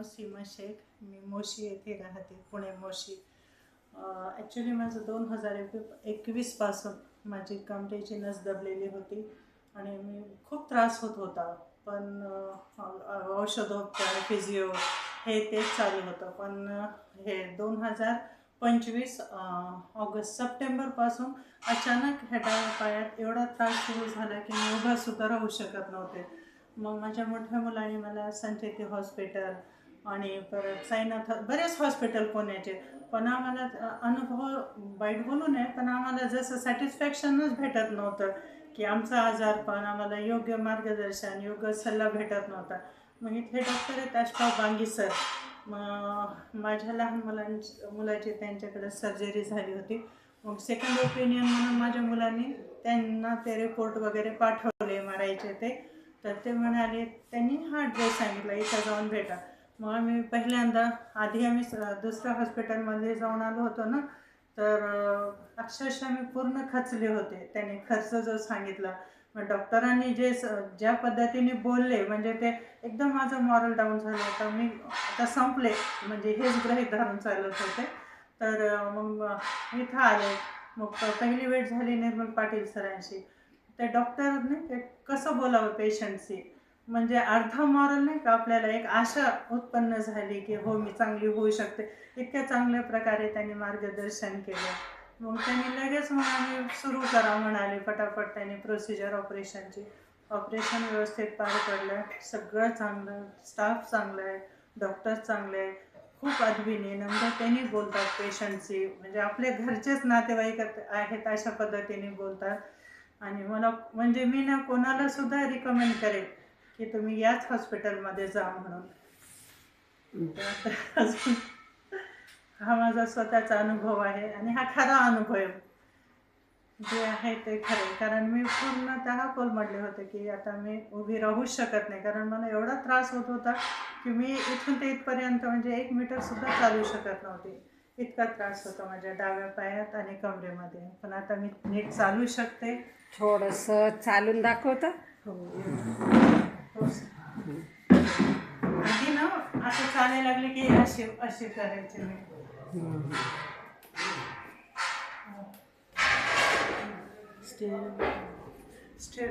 सीमा शेख. मी मोशी येथे राहते, पुणे मोशी. ॲक्च्युली माझं 2021पासून माझी कमरेची नस दबलेली होती आणि मी खूप त्रास होत होता. पण औषधोपचार, फिजिओ हे तेच चालू होतं. पण हे 2025 सप्टेंबरपासून अचानक ह्या डाव्या पायात एवढा त्रास सुरू झाला की मी उभासुद्धा राहू शकत नव्हते. मग माझ्या मोठ्या मुलाने मला संचेती हॉस्पिटल आणि परत साईनाथ बरेच हॉस्पिटल पुण्याचे, पण आम्हाला अनुभव वाईट बोलू नये, पण आम्हाला जसं सॅटिस्फॅक्शनच भेटत नव्हतं की आमचा आजारपण, आम्हाला योग्य मार्गदर्शन, योग्य सल्ला भेटत नव्हता. मग इथे डॉक्टर आहेत अशफाक बांगी सर. मग माझ्या लहान मुलाची त्यांच्याकडे सर्जरी झाली होती. मग सेकंड ओपिनियन म्हणून माझ्या मुलांनी त्यांना ते रिपोर्ट वगैरे पाठवले मारायचे ते. तर ते म्हणाले, त्यांनी हा ॲड्रेस सांगितला, इथं जाऊन भेटा. मग आम्ही पहिल्यांदा आधी आम्ही दुसऱ्या हॉस्पिटलमध्ये जाऊन आलो होतो ना, तर अक्षरशः मी पूर्ण खचले होते. त्याने खर्च जो सांगितला, मग डॉक्टरांनी ज्या पद्धतीने बोलले, म्हणजे ते एकदम माझं मॉरल डाऊन झालं होतं. मी आता संपले, म्हणजे हेच गृहीत धरून चालत होते. तर मग इथं आले. मग पहिली वेळ झाली निर्मल पाटील सरांशी. त्या डॉक्टरने ते कसं बोलावं पेशंटशी, म्हणजे अर्धा मॉरल नाही का, आपल्याला एक आशा उत्पन्न झाली की हो मी चांगली होऊ शकते. इतक्या चांगल्या प्रकारे त्यांनी मार्गदर्शन केलं. मग त्यांनी लगेच मग आम्ही सुरू करा म्हणाले पटापट. त्यांनी प्रोसिजर ऑपरेशन व्यवस्थित पार पडलं. सगळं चांगलं, स्टाफ चांगलं आहे, डॉक्टर चांगले आहे, खूप अद्विनीय नम्रतेने बोलतात पेशंटशी, म्हणजे आपले घरचेच नातेवाईक आहेत अशा पद्धतीने बोलतात. आणि मला म्हणजे मी ना कोणाला सुद्धा रिकमेंड करेल की तुम्ही याच हॉस्पिटलमध्ये जा म्हणून. अजून हा माझा स्वतःचा अनुभव आहे आणि हा खरा अनुभव आहे, जे आहे ते खरे. कारण मी पूर्णतः कोलमडले होते की आता मी उभी राहूच शकत नाही, कारण मला एवढा त्रास होत होता की मी इथून ते इथपर्यंत म्हणजे 1 मीटरसुद्धा चालू शकत नव्हते. इतका त्रास होता माझ्या डाव्या पायात आणि कमरेमध्ये. पण आता मी नीट चालू शकते. थोडंसं चालून दाखवतं. हो. आधी ना असं चालायला लागले की अशी करायचे मी. स्टेअर